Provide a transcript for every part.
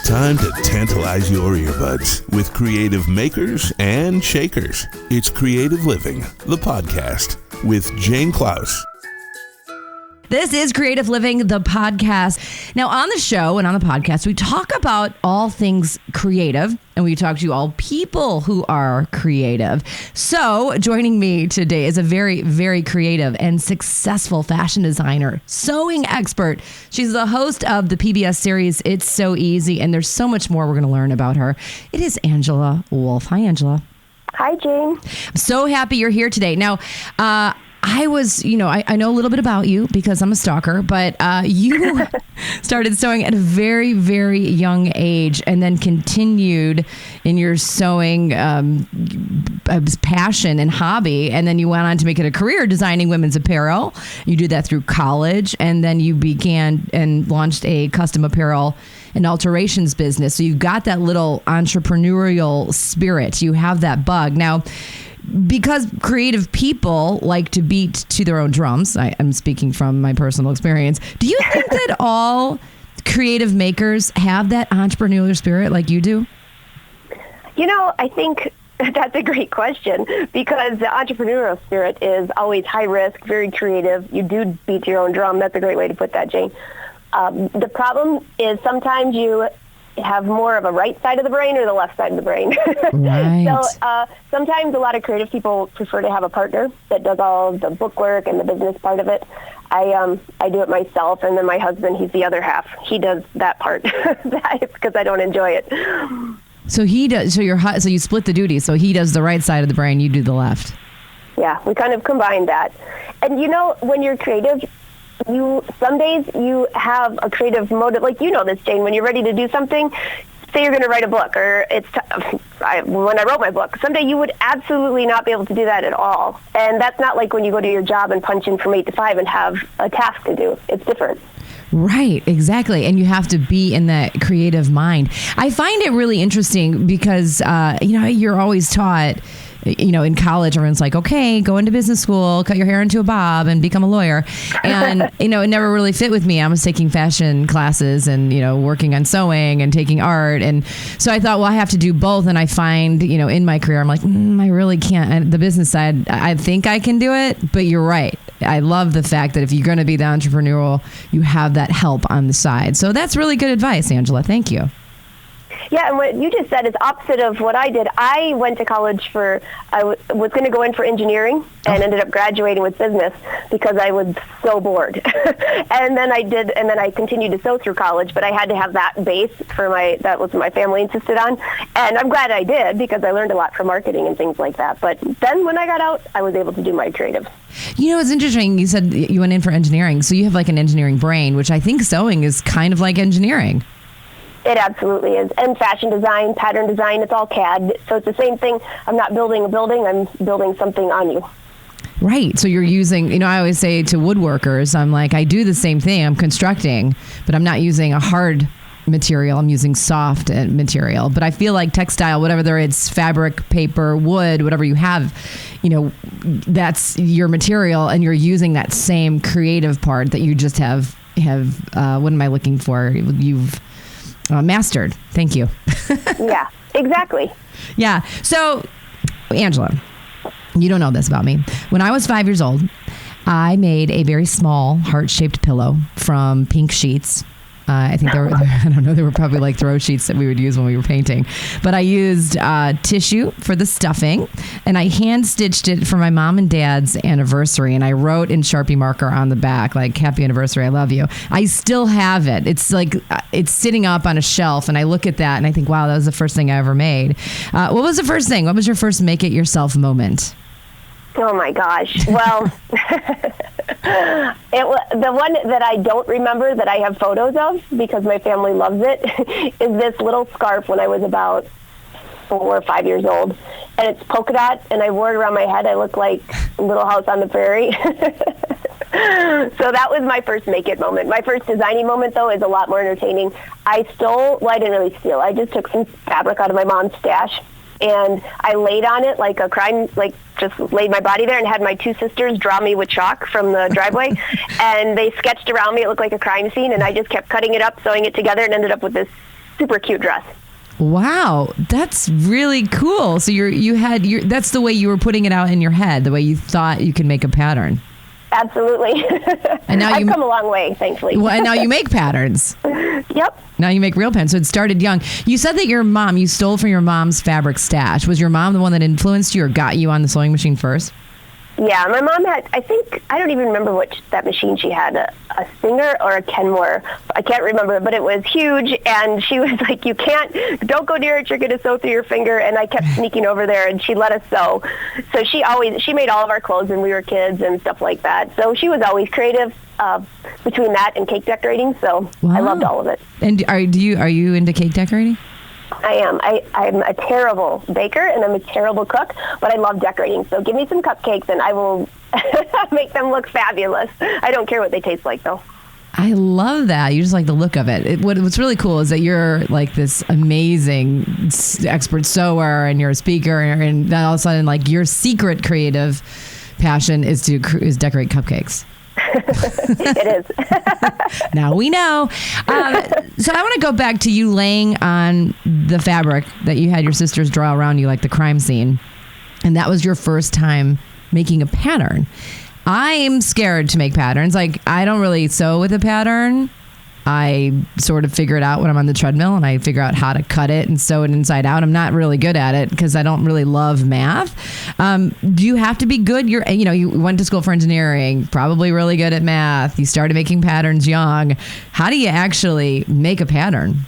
time to tantalize your earbuds with creative makers and shakers. It's Creative Living, the podcast with Jane Klaus. This is Creative Living, the podcast. Now, on the show and on the podcast, we talk about all things creative, and we talk to all people who are creative. So, joining me today is a very, very creative and successful fashion designer, sewing expert. She's the host of the PBS series, It's So Easy, and there's so much more we're going to learn about her. It is Angela Wolf. Hi, Angela. Hi, Jane. I'm so happy you're here today. Now, I know a little bit about you because I'm a stalker, but you started sewing at a very, very young age and then continued in your sewing passion and hobby. And then you went on to make it a career designing women's apparel. You did that through college. And then you began and launched a custom apparel and alterations business. So you've got that little entrepreneurial spirit. You have that bug. Now, because creative people like to beat to their own drums, I'm speaking from my personal experience, do you think that all creative makers have that entrepreneurial spirit like you do? You know, I think that's a great question because the entrepreneurial spirit is always high risk, very creative. You do beat your own drum. That's a great way to put that, Jane. The problem is sometimes you have more of a right side of the brain or the left side of the brain. Right. So sometimes a lot of creative people prefer to have a partner that does all the bookwork and the business part of it. I do it myself, and then my husband, he's the other half. He does that part because I don't enjoy it. So he does. So you split the duty. So he does the right side of the brain, you do the left. Yeah, we kind of combine that. And you know, when you're creative, some days you have a creative motive, like you know this, Jane, when you're ready to do something, say you're going to write a book, or when I wrote my book, someday you would absolutely not be able to do that at all. And that's not like when you go to your job and punch in from 8 to 5 and have a task to do. It's different. Right, exactly. And you have to be in that creative mind. I find it really interesting because, you're always taught, in college, everyone's like, okay, go into business school, cut your hair into a bob and become a lawyer. And, it never really fit with me. I was taking fashion classes and, working on sewing and taking art. And so I thought, well, I have to do both. And I find, in my career, I'm like, I really can't. And the business side, I think I can do it, but you're right. I love the fact that if you're going to be the entrepreneurial, you have that help on the side. So that's really good advice, Angela. Thank you. Yeah, and what you just said is opposite of what I did. I went to college I was going to go in for engineering and ended up graduating with business because I was so bored. and then I continued to sew through college, but I had to have that base that was what my family insisted on. And I'm glad I did because I learned a lot from marketing and things like that. But then when I got out, I was able to do my creative. It's interesting. You said you went in for engineering, so you have like an engineering brain, which I think sewing is kind of like engineering. It absolutely is. And fashion design, pattern design, it's all CAD. So it's the same thing. I'm not building a building, I'm building something on you. Right. So you're using, I always say to woodworkers, I'm like, I do the same thing. I'm constructing, but I'm not using a hard material. I'm using soft material. But I feel like textile, whatever it's fabric, paper, wood, whatever you have, that's your material, and you're using that same creative part that you just have what am I looking for? You've mastered. Thank you. Yeah, exactly. Yeah. So, Angela, you don't know this about me. When I was 5 years old, I made a very small heart-shaped pillow from pink sheets. I think they were probably like throw sheets that we would use when we were painting. But I used tissue for the stuffing, and I hand-stitched it for my mom and dad's anniversary, and I wrote in Sharpie marker on the back, like, happy anniversary, I love you. I still have it. It's like, it's sitting up on a shelf, and I look at that, and I think, wow, that was the first thing I ever made. What was the first thing? What was your first make-it-yourself moment? Oh, my gosh. Well, the one that I don't remember that I have photos of because my family loves it is this little scarf when I was about 4 or 5 years old. And it's polka dot, and I wore it around my head. I look like Little House on the Prairie. So that was my first make-it moment. My first designing moment, though, is a lot more entertaining. I didn't really steal. I just took some fabric out of my mom's stash, and I laid on it like a crime, just laid my body there and had my two sisters draw me with chalk from the driveway. And they sketched around me. It looked like a crime scene, and I just kept cutting it up, sewing it together, and ended up with this super cute dress. Wow, that's really cool. So that's the way you were putting it out in your head, the way you thought you could make a pattern. Absolutely. And now I've come a long way, thankfully. Well, and now you make patterns. Yep. Now you make real patterns. So it started young. You said that you stole from your mom's fabric stash. Was your mom the one that influenced you or got you on the sewing machine first? Yeah, my mom had, I don't even remember that machine she had, a Singer or a Kenmore. I can't remember, but it was huge, and she was like, don't go near it, you're going to sew through your finger, and I kept sneaking over there, and she let us sew. So she made all of our clothes when we were kids and stuff like that. So she was always creative between that and cake decorating, so wow. I loved all of it. And are you into cake decorating? I am. I'm a terrible baker and I'm a terrible cook, but I love decorating. So give me some cupcakes and I will make them look fabulous. I don't care what they taste like, though. I love that. You just like the look of it. What's really cool is that you're like this amazing expert sewer and you're a speaker, and then all of a sudden, like, your secret creative passion is decorate cupcakes. It is. Now we know. So I want to go back to you laying on the fabric that you had your sisters draw around you like the crime scene. And that was your first time making a pattern. I'm scared to make patterns. Like, I don't really sew with a pattern. I sort of figure it out when I'm on the treadmill and I figure out how to cut it and sew it inside out. I'm not really good at it because I don't really love math. Do you have to be good? You went to school for engineering, probably really good at math. You started making patterns young. How do you actually make a pattern?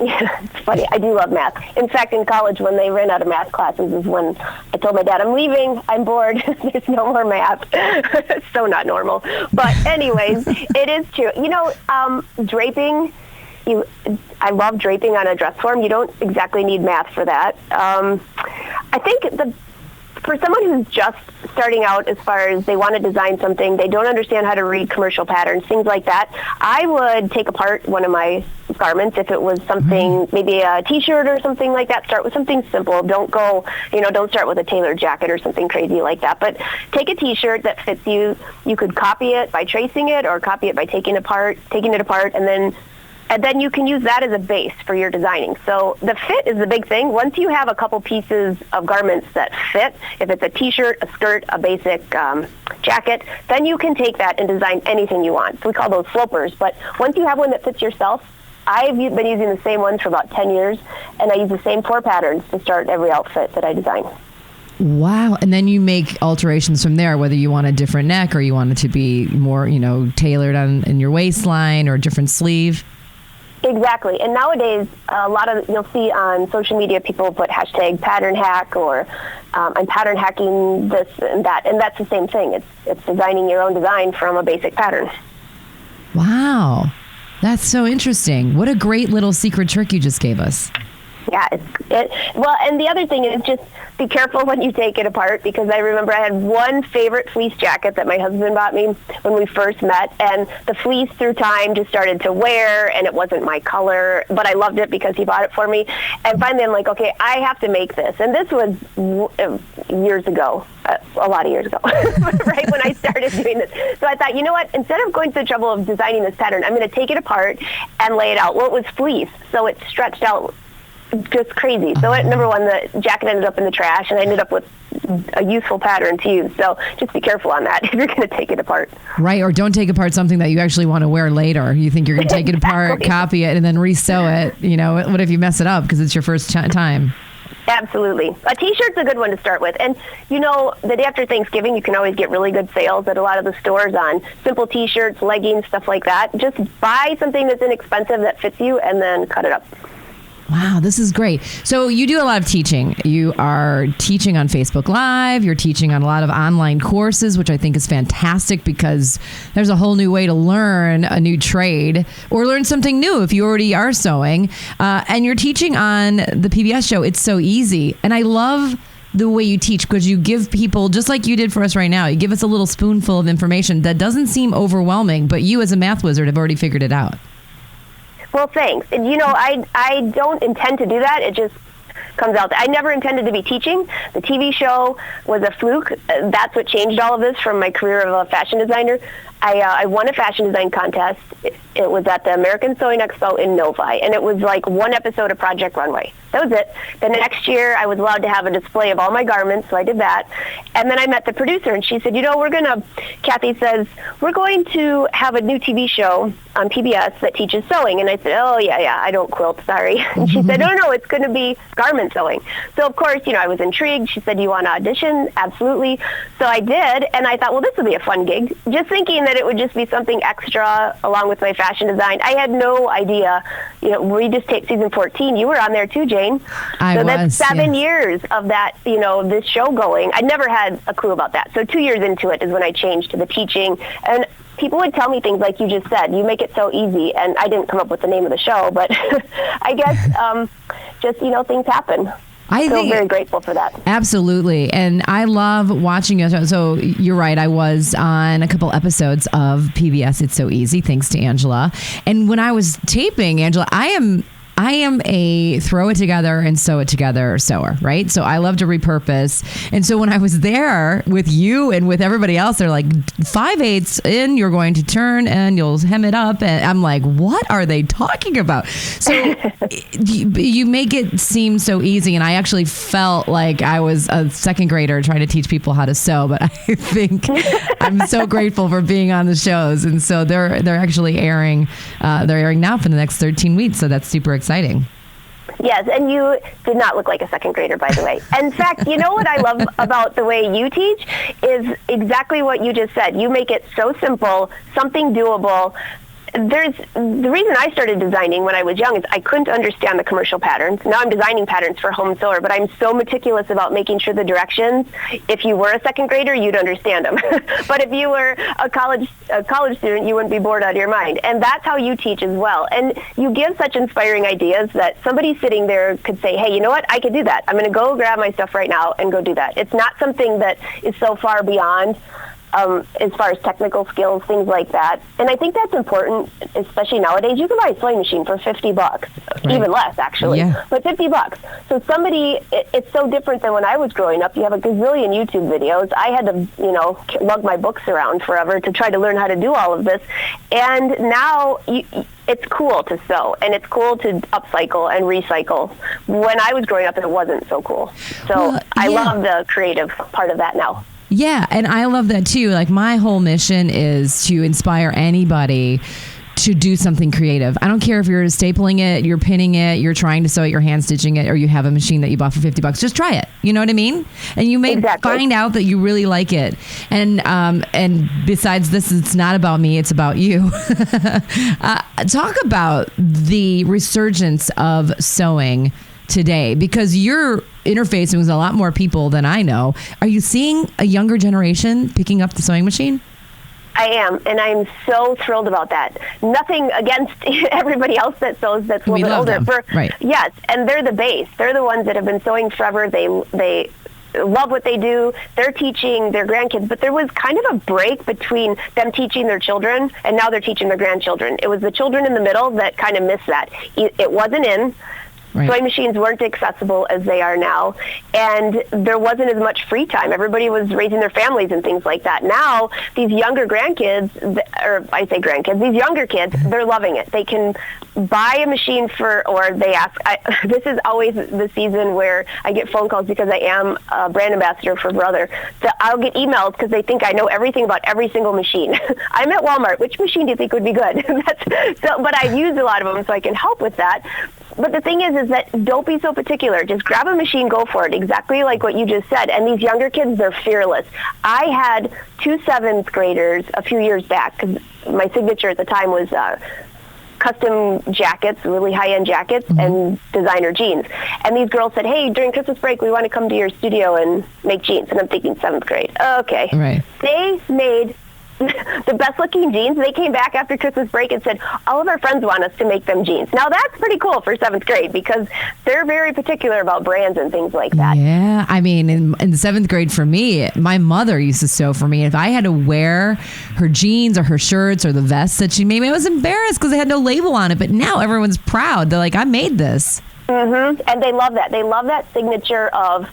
Yeah, it's funny. I do love math. In fact, in college, when they ran out of math classes is when I told my dad, I'm leaving. I'm bored. There's no more math. It's so not normal. But anyways, it is true. Draping, I love draping on a dress form. You don't exactly need math for that. I think for someone who's just starting out, as far as they want to design something, they don't understand how to read commercial patterns, things like that, I would take apart one of my garments if it was something, maybe a T-shirt or something like that. Start with something simple. Don't start with a tailored jacket or something crazy like that. But take a T-shirt that fits you. You could copy it by tracing it or copy it by taking it apart, and then you can use that as a base for your designing. So the fit is the big thing. Once you have a couple pieces of garments that fit, if it's a T-shirt, a skirt, a basic jacket, then you can take that and design anything you want. So we call those slopers. But once you have one that fits yourself, I've been using the same ones for about 10 years, and I use the same 4 patterns to start every outfit that I design. Wow. And then you make alterations from there, whether you want a different neck or you want it to be more, tailored in your waistline or a different sleeve. Exactly. And nowadays, you'll see on social media, people put hashtag pattern hack or I'm pattern hacking this and that. And that's the same thing. It's designing your own design from a basic pattern. Wow. That's so interesting. What a great little secret trick you just gave us. Yeah. Well, and the other thing is just be careful when you take it apart, because I remember I had one favorite fleece jacket that my husband bought me when we first met, and the fleece through time just started to wear, and it wasn't my color, but I loved it because he bought it for me. And finally I'm like, okay, I have to make this. And this was years ago, a lot of years ago, right when I started doing this. So I thought, you know what, instead of going to the trouble of designing this pattern, I'm going to take it apart and lay it out. Well, it was fleece, so it stretched out just crazy. So number one, the jacket ended up in the trash, and I ended up with a useful pattern to use. So just be careful on that if you're going to take it apart. Right, or don't take apart something that you actually want to wear later. You think you're going to take it apart, copy it, and then resew it. What if you mess it up because it's your first time? Absolutely. A T-shirt's a good one to start with. And, the day after Thanksgiving, you can always get really good sales at a lot of the stores on simple T-shirts, leggings, stuff like that. Just buy something that's inexpensive that fits you and then cut it up. Wow, this is great. So you do a lot of teaching. You are teaching on Facebook Live. You're teaching on a lot of online courses, which I think is fantastic because there's a whole new way to learn a new trade or learn something new if you already are sewing. And you're teaching on the PBS show. It's so easy. And I love the way you teach because you give people, just like you did for us right now, you give us a little spoonful of information that doesn't seem overwhelming, but you as a math wizard have already figured it out. Well, thanks. And, I don't intend to do that. It just comes out. I never intended to be teaching. The TV show was a fluke. That's what changed all of this from my career of a fashion designer. I won a fashion design contest It was at the American Sewing Expo in Novi, and it was like one episode of Project Runway. That was it. The next year, I was allowed to have a display of all my garments, so I did that. And then I met the producer, and she said, Kathy says, we're going to have a new TV show on PBS that teaches sewing. And I said, oh, yeah, I don't quilt, sorry. And she said, no, it's going to be garment sewing. So, of course, I was intrigued. She said, you want to audition? Absolutely. So I did, and I thought, well, this will be a fun gig, just thinking that it would just be something extra along with my fashion design. I had no idea. We just taped season 14. You were on there too, Jane. That's 7 years of that, this show going. I never had a clue about that. So 2 years into it is when I changed to the teaching. And people would tell me things like you just said, you make it so easy. And I didn't come up with the name of the show, but I guess just, things happen. I feel very grateful for that. Absolutely. And I love watching it. So you're right. I was on a couple episodes of PBS It's So Easy, thanks to Angela. And when I was taping, Angela, I am a throw it together and sew it together sewer, right? So I love to repurpose. And so when I was there with you and with everybody else, they're like 5/8 in, you're going to turn and you'll hem it up. And I'm like, what are they talking about? So you make it seem so easy. And I actually felt like I was a second grader trying to teach people how to sew. But I think I'm so grateful for being on the shows. And so they're actually airing. They're airing now for the next 13 weeks. So that's super exciting. Yes, and you did not look like a second grader, by the way. In fact, what I love about the way you teach is exactly what you just said. You make it so simple, something doable. The reason I started designing when I was young is I couldn't understand the commercial patterns. Now I'm designing patterns for home sewer, but I'm so meticulous about making sure the directions, if you were a second grader, you'd understand them. But if you were a college student, you wouldn't be bored out of your mind. And that's how you teach as well. And you give such inspiring ideas that somebody sitting there could say, hey, you know what? I could do that. I'm going to go grab my stuff right now and go do that. It's not something that is so far beyond as far as technical skills, things like that. And I think that's important, especially nowadays. You can buy a sewing machine for $50, right. Even less actually, but $50. So it's so different than when I was growing up. You have a gazillion YouTube videos. I had to, lug my books around forever to try to learn how to do all of this. And now it's cool to sew, and it's cool to upcycle and recycle. When I was growing up, it wasn't so cool. So I love the creative part of that now. Yeah, and I love that too. Like, my whole mission is to inspire anybody to do something creative. I don't care if you're stapling it, you're pinning it, you're trying to sew it, you're hand stitching it, or you have a machine that you bought for $50. Just try it. You know what I mean? And you may find out that you really like it. And besides this, it's not about me, it's about you. Talk about the resurgence of sewing today, because you're interfacing with a lot more people than I know. Are you seeing a younger generation picking up the sewing machine? I am, and I'm so thrilled about that. Nothing against everybody else that sews that's a little bit older. Right. Yes, and they're the base. They're the ones that have been sewing forever. They love what they do. They're teaching their grandkids, but there was kind of a break between them teaching their children and now they're teaching their grandchildren. It was the children in the middle that kind of missed that. It wasn't in. Right. Sewing machines weren't accessible as they are now, and there wasn't as much free time. Everybody was raising their families and things like that. Now, these younger grandkids, or I say grandkids, these younger kids, they're loving it. They can buy a machine or they ask. This is always the season where I get phone calls because I am a brand ambassador for Brother. So I'll get emails because they think I know everything about every single machine. I'm at Walmart. Which machine do you think would be good? But I've used a lot of them, so I can help with that. But the thing is that don't be so particular. Just grab a machine, go for it, exactly like what you just said. And these younger kids, they're fearless. I had 2 7th graders a few years back, because my signature at the time was custom jackets, really high-end jackets, and designer jeans. And these girls said, hey, during Christmas break, we want to come to your studio and make jeans. And I'm thinking 7th grade. Okay. Right. They made the best looking jeans. They came back after Christmas break and said, all of our friends want us to make them jeans. Now that's pretty cool for 7th grade because they're very particular about brands and things like that. Yeah. I mean, in the 7th grade for me, my mother used to sew for me. If I had to wear her jeans or her shirts or the vests that she made me, I was embarrassed because they had no label on it. But now everyone's proud. They're like, I made this. And they love that. They love that signature of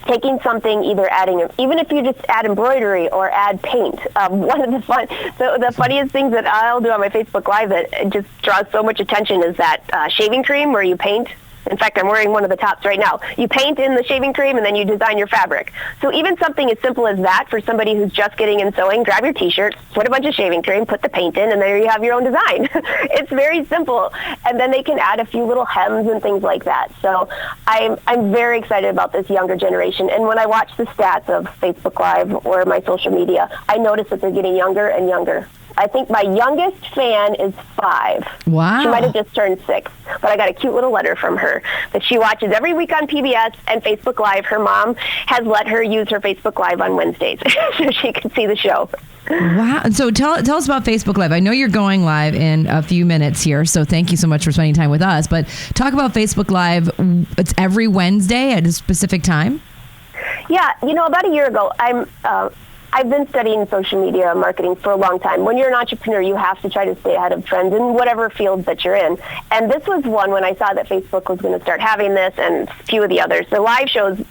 taking something, either adding, even if you just add embroidery or add paint. One of the funniest things that I'll do on my Facebook Live that just draws so much attention is that shaving cream where you paint. In fact, I'm wearing one of the tops right now. You paint in the shaving cream and then you design your fabric. So even something as simple as that for somebody who's just getting in sewing, grab your t-shirt, put a bunch of shaving cream, put the paint in, and there you have your own design. It's very simple. And then they can add a few little hems and things like that. So I'm very excited about this younger generation. And when I watch the stats of Facebook Live or my social media, I notice that they're getting younger and younger. I think my youngest fan is 5. Wow. She might have just turned 6, but I got a cute little letter from her that she watches every week on PBS and Facebook Live. Her mom has let her use her Facebook Live on Wednesdays so she can see the show. Wow. So tell us about Facebook Live. I know you're going live in a few minutes here, so thank you so much for spending time with us. But talk about Facebook Live. It's every Wednesday at a specific time? Yeah. About a year ago, I've been studying social media marketing for a long time. When you're an entrepreneur, you have to try to stay ahead of trends in whatever field that you're in. And this was one when I saw that Facebook was going to start having this, and a few of the others. The live shows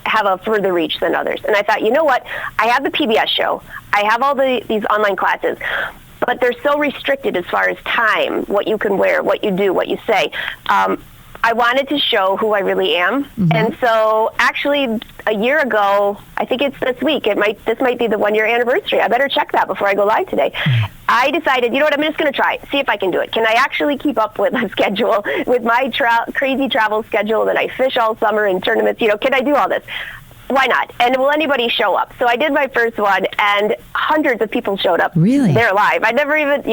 have a further reach than others. And I thought, you know what? I have the PBS show. I have all these online classes. But they're so restricted as far as time, what you can wear, what you do, what you say. I wanted to show who I really am. Mm-hmm. And so actually a year ago, I think it's this week, this might be the 1-year anniversary. I better check that before I go live today. Mm-hmm. I decided, you know what, I'm just going to try it, see if I can do it. Can I actually keep up with a schedule, with my crazy travel schedule that I fish all summer in tournaments? Can I do all this? Why not? And will anybody show up? So I did my first one, and hundreds of people showed up. Really? They're live. I never even,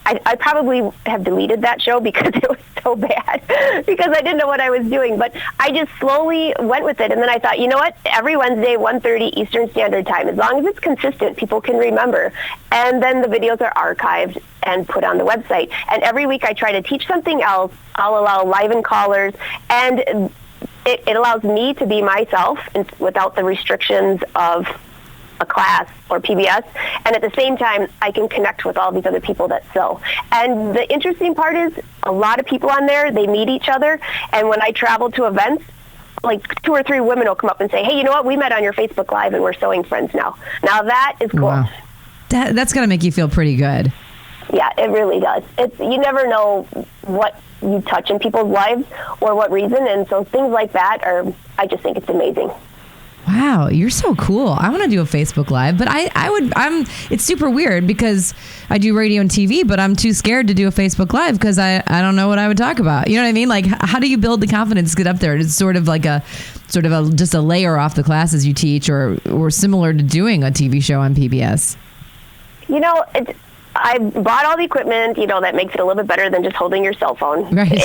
I probably have deleted that show because it was so bad, because I didn't know what I was doing. But I just slowly went with it. And then I thought, you know what? Every Wednesday, 1:30 Eastern Standard Time, as long as it's consistent, people can remember. And then the videos are archived and put on the website. And every week I try to teach something else. I'll allow live-in callers, and it allows me to be myself without the restrictions of a class or PBS, and at the same time, I can connect with all these other people that sew. And the interesting part is a lot of people on there, they meet each other, and when I travel to events, like 2 or 3 women will come up and say, hey, you know what, we met on your Facebook Live and we're sewing friends now. Now that is cool. Wow. That's got to make you feel pretty good. Yeah, it really does. You never know what you touch in people's lives or what reason, and so things like that I just think it's amazing. Wow, you're so cool. I want to do a Facebook Live, but it's super weird because I do radio and TV, but I'm too scared to do a Facebook Live because I don't know what I would talk about. You know what I mean? Like, how do you build the confidence to get up there? It's sort of just a layer off the classes you teach, or similar to doing a TV show on PBS. I bought all the equipment, that makes it a little bit better than just holding your cell phone. Right.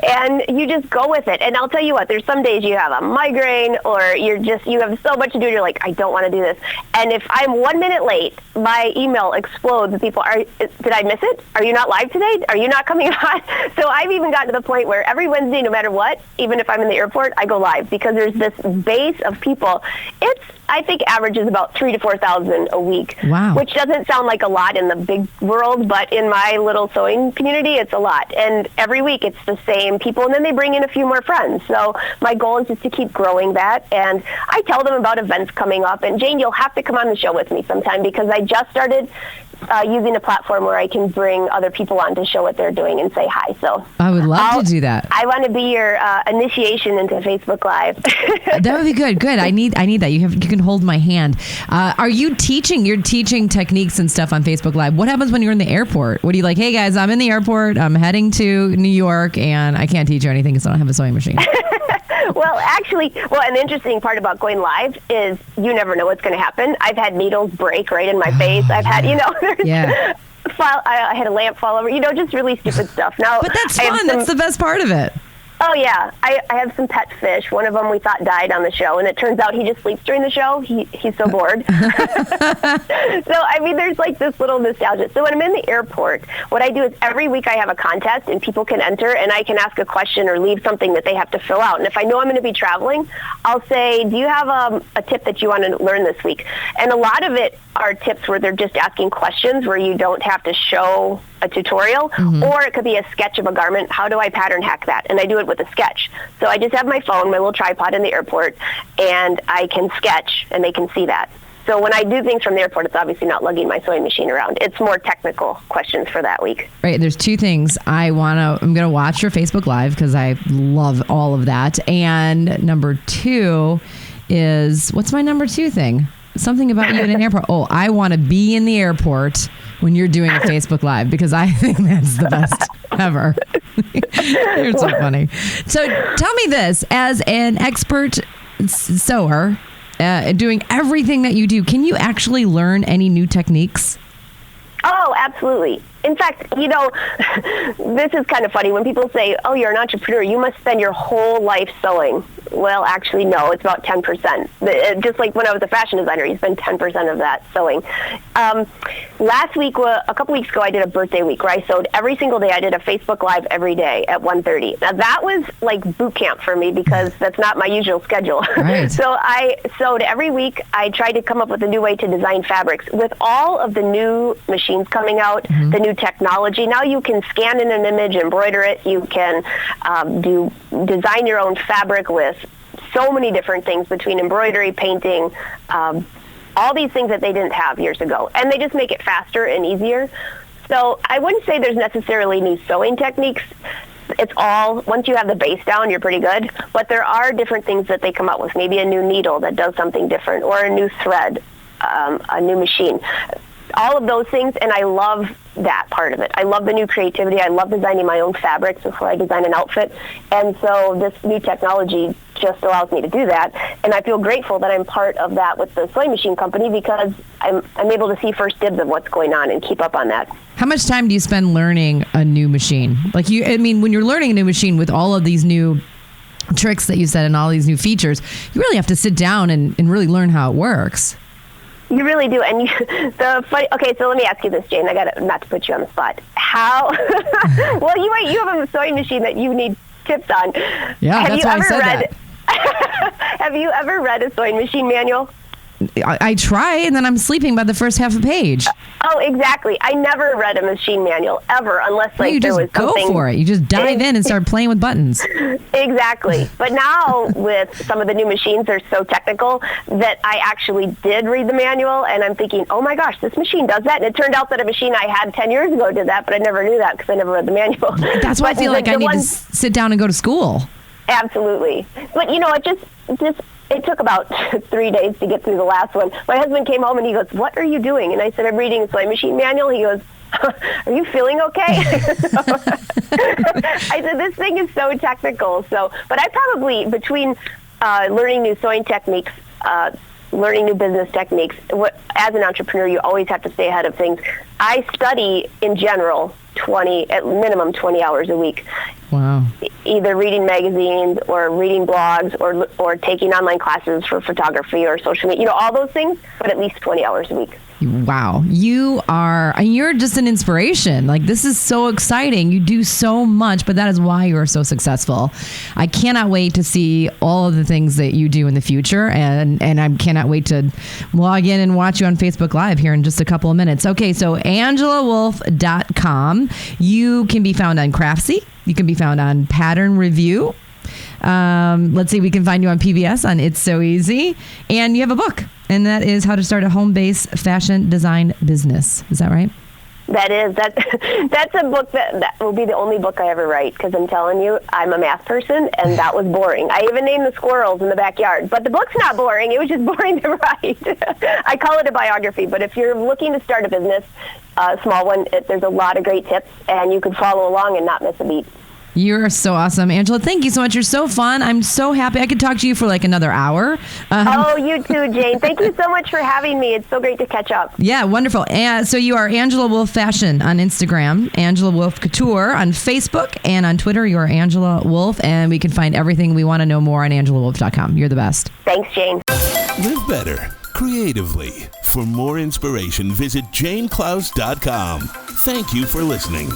And you just go with it. And I'll tell you what, there's some days you have a migraine or you have so much to do, you're like, I don't want to do this. And if I'm 1 minute late, my email explodes. People did I miss it? Are you not live today? Are you not coming on? So I've even gotten to the point where every Wednesday, no matter what, even if I'm in the airport, I go live because there's this base of people. I think averages about 3,000 to 4,000 a week. Wow. Which doesn't sound like a lot in the big world, but in my little sewing community, it's a lot. And every week it's the same people, and then they bring in a few more friends. So my goal is just to keep growing that. And I tell them about events coming up. And Jane, you'll have to come on the show with me sometime because I just started using a platform where I can bring other people on to show what they're doing and say hi. So I would love to do that. I want to be your initiation into Facebook Live. That would be good. Good. I need that. You can hold my hand. Are you teaching? You're teaching techniques and stuff on Facebook Live. What happens when you're in the airport? What are you like? Hey guys, I'm in the airport. I'm heading to New York, and I can't teach you anything because I don't have a sewing machine. Well, an interesting part about going live is you never know what's going to happen. I've had needles break right in my face. I've had, yeah. I had a lamp fall over, just really stupid stuff. Now, but that's fun. That's the best part of it. Oh, yeah. I have some pet fish. One of them we thought died on the show, and it turns out he just sleeps during the show. He's so bored. So, there's like this little nostalgia. So when I'm in the airport, what I do is every week I have a contest, and people can enter, and I can ask a question or leave something that they have to fill out. And if I know I'm going to be traveling, I'll say, do you have a tip that you want to learn this week? And a lot of it are tips where they're just asking questions where you don't have to show a tutorial, or it could be a sketch of a garment. How do I pattern hack that? And I do it with a sketch. So I just have my phone, my little tripod in the airport, and I can sketch, and they can see that. So when I do things from the airport, it's obviously not lugging my sewing machine around. It's more technical questions for that week. Right. There's two things. I'm going to watch your Facebook Live because I love all of that. And number two is, what's my number two thing? Something about you in an airport. Oh, I want to be in the airport when you're doing a Facebook Live because I think that's the best ever. You're so funny. So tell me this, as an expert sewer, doing everything that you do, can you actually learn any new techniques? Oh, absolutely. In fact, you know, this is kind of funny. When people say, oh, you're an entrepreneur, you must spend your whole life sewing. Well, actually, no, it's about 10%. Just like when I was a fashion designer, you spend 10% of that sewing. Last week, a couple weeks ago, I did a birthday week where I sewed every single day. I did a Facebook Live every day at 1:30. Now, that was like boot camp for me because that's not my usual schedule. Right. So I sewed every week. I tried to come up with a new way to design fabrics. With all of the new machines coming out, the new technology, now you can scan in an image, embroider it. You can design your own fabric with so many different things between embroidery, painting, all these things that they didn't have years ago. And they just make it faster and easier. So I wouldn't say there's necessarily new sewing techniques. It's all, once you have the base down, you're pretty good. But there are different things that they come out with, maybe a new needle that does something different, or a new thread, a new machine. All of those things, and I love that part of it. I love the new creativity. I love designing my own fabrics before I design an outfit. And so this new technology just allows me to do that. And I feel grateful that I'm part of that with the sewing machine company because I'm able to see first dibs of what's going on and keep up on that. How much time do you spend learning a new machine? Like when you're learning a new machine with all of these new tricks that you said and all these new features, you really have to sit down and really learn how it works. You really do. And okay, so let me ask you this, Jane. I got not to put you on the spot. How? Well, you have a sewing machine that you need tips on. Yeah, that's why I said that. Have you ever read a sewing machine manual? I try, and then I'm sleeping by the first half a page. Oh, exactly. I never read a machine manual, ever, unless there was something. You just go for it. You just dive in and start playing with buttons. Exactly. But now, with some of the new machines, they're so technical that I actually did read the manual, and I'm thinking, oh my gosh, this machine does that? And it turned out that a machine I had 10 years ago did that, but I never knew that because I never read the manual. That's why I feel like I need to sit down and go to school. Absolutely. But, it took about 3 days to get through the last one. My husband came home and he goes, what are you doing? And I said, I'm reading a sewing machine manual. He goes, are you feeling okay? I said, this thing is so technical. But I probably, between learning new sewing techniques, learning new business techniques, as an entrepreneur, you always have to stay ahead of things. I study, in general, at minimum 20 hours a week. Wow. Either reading magazines or reading blogs or taking online classes for photography or social media, all those things, but at least 20 hours a week. Wow. You're just an inspiration. Like, this is so exciting. You do so much, but that is why you are so successful. I cannot wait to see all of the things that you do in the future. And I cannot wait to log in and watch you on Facebook Live here in just a couple of minutes. Okay. So AngelaWolf.com. You can be found on Craftsy. You can be found on Pattern Review. Let's see, we can find you on PBS on It's So Easy. And you have a book, and that is How to Start a Home-Based Fashion Design Business. Is that right? That is. That's a book that will be the only book I ever write, because I'm telling you, I'm a math person, and that was boring. I even named the squirrels in the backyard. But the book's not boring. It was just boring to write. I call it a biography, but if you're looking to start a business, a small one, there's a lot of great tips, and you can follow along and not miss a beat. You're so awesome, Angela. Thank you so much. You're so fun. I'm so happy. I could talk to you for like another hour. Oh, you too, Jane. Thank you so much for having me. It's so great to catch up. Yeah, wonderful. So you are Angela Wolf Fashion on Instagram, Angela Wolf Couture on Facebook, and on Twitter, you are Angela Wolf, and we can find everything we want to know more on angelawolf.com. You're the best. Thanks, Jane. Live better, creatively. For more inspiration, visit janeklaus.com. Thank you for listening.